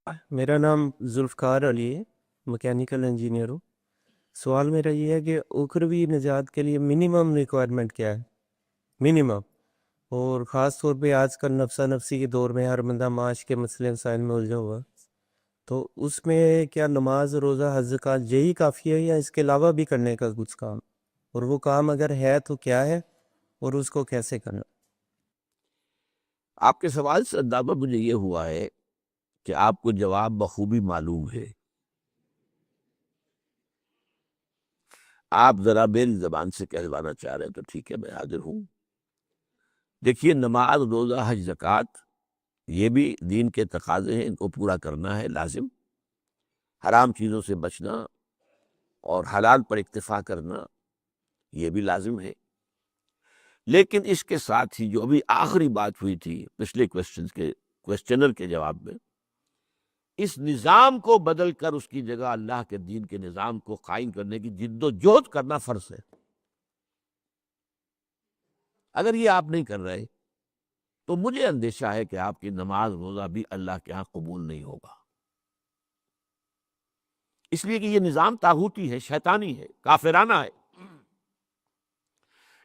میرا نام ذوالفقار علی ہے، مکینیکل انجینئر ہوں۔ سوال میرا یہ ہے کہ اخروی نجات کے لیے منیمم ریکوائرمنٹ کیا ہے؟ منیمم، اور خاص طور پہ آج کل نفسا نفسی کے دور میں ہر بندہ معاش کے مسئلے مسائل میں الجھا ہوا، تو اس میں کیا نماز، روزہ، حج، زکوٰۃ یہی کافی ہے یا اس کے علاوہ بھی کرنے کا کچھ کام؟ اور وہ کام اگر ہے تو کیا ہے اور اس کو کیسے کرنا؟ آپ کے سوال سے اندازہ مجھے یہ ہوا ہے کہ آپ کو جواب بخوبی معلوم ہے۔ آپ ذرا میری زبان سے کہلوانا چاہ رہے ہیں تو ٹھیک ہے، میں حاضر ہوں۔ دیکھیے، نماز، روزہ، حج، زکوٰۃ یہ بھی دین کے تقاضے ہیں، ان کو پورا کرنا ہے لازم۔ حرام چیزوں سے بچنا اور حلال پر اکتفا کرنا یہ بھی لازم ہے۔ لیکن اس کے ساتھ ہی جو ابھی آخری بات ہوئی تھی پچھلے کوشچنر کے جواب میں، اس نظام کو بدل کر اس کی جگہ اللہ کے دین کے نظام کو قائم کرنے کی جد و جہد کرنا فرض ہے۔ اگر یہ آپ نہیں کر رہے تو مجھے اندیشہ ہے کہ آپ کی نماز، روزہ بھی اللہ کے ہاں قبول نہیں ہوگا، اس لیے کہ یہ نظام طاغوتی ہے، شیطانی ہے، کافرانہ ہے۔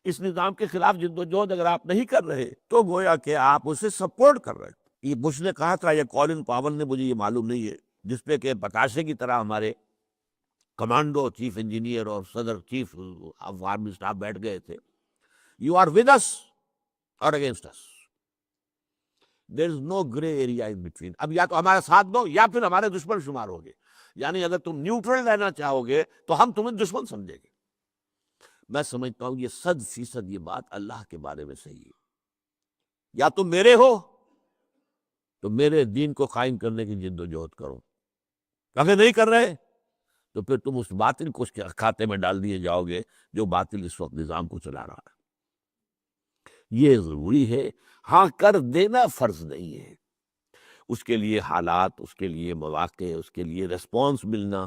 اس نظام کے خلاف جد و جہد اگر آپ نہیں کر رہے تو گویا کہ آپ اسے سپورٹ کر رہے۔ یہ بش نے کہا تھا یا کولن پاول نے، مجھے یہ معلوم نہیں ہے، جس پہ کہ بتاشے کی طرح ہمارے کمانڈو، چیف انجینئر اور صدر چیف آف آرمی اسٹاف بیٹھ گئے تھے، you are with us or against us, there is no grey area in between. اب یا تو ہمارا ساتھ دو یا پھر ہمارے دشمن شمار ہوگے، یعنی اگر تم نیوٹرل رہنا چاہو گے تو ہم تمہیں دشمن سمجھیں گے۔ میں سمجھتا ہوں یہ 100% یہ بات اللہ کے بارے میں صحیح ہے۔ یا تم میرے ہو تو میرے دین کو قائم کرنے کی جد و جہد کرو، اگر نہیں کر رہے تو پھر تم اس باطل کو اس کے کھاتے میں ڈال دیے جاؤ گے جو باطل اس وقت نظام کو چلا رہا ہے۔ یہ ضروری ہے، ہاں کر دینا فرض نہیں ہے، اس کے لیے حالات، اس کے لیے مواقع، اس کے لیے ریسپانس ملنا۔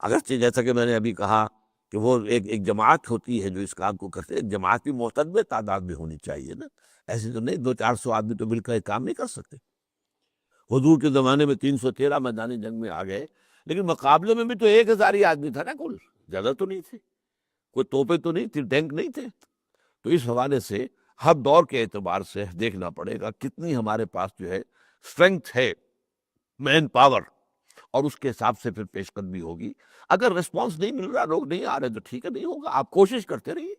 اگرچہ جیسا کہ میں نے ابھی کہا کہ وہ ایک جماعت ہوتی ہے جو اس کام کو کرتے ہیں، ایک جماعت بھی معتدل تعداد میں ہونی چاہیے نا، ایسے تو نہیں 200-400 آدمی تو مل کر ایک کام نہیں کر سکتے۔ حضور کے زمانے میں 313 میدان جنگ میں آ گئے، لیکن مقابلے میں بھی تو 1000 ہی آدمی تھا نا، کل زیادہ تو نہیں تھے، کوئی توپیں تو نہیں تھی، ٹینک نہیں تھے۔ تو اس حوالے سے ہر دور کے اعتبار سے دیکھنا پڑے گا کتنی ہمارے پاس جو ہے اسٹرینگتھ ہے، مین پاور، اور اس کے حساب سے پھر پیش قدمی ہوگی۔ اگر ریسپانس نہیں مل رہا، لوگ نہیں آ رہے تو ٹھیک ہے، نہیں ہوگا، آپ کوشش کرتے رہیے،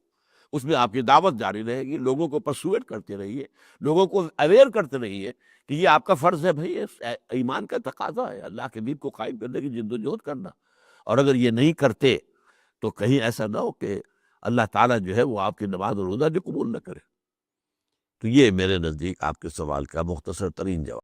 اس میں آپ کی دعوت جاری رہے گی، لوگوں کو پرسویٹ کرتے رہیے، لوگوں کو اویئر کرتے رہیے کہ یہ آپ کا فرض ہے بھائی، یہ ایمان کا تقاضا ہے، اللہ کے دین کو قائم کرنے کی جد و جہد کرنا۔ اور اگر یہ نہیں کرتے تو کہیں ایسا نہ ہو کہ اللہ تعالیٰ جو ہے وہ آپ کی نماز و روزہ بھی قبول نہ کرے۔ تو یہ میرے نزدیک آپ کے سوال کا مختصر ترین جواب۔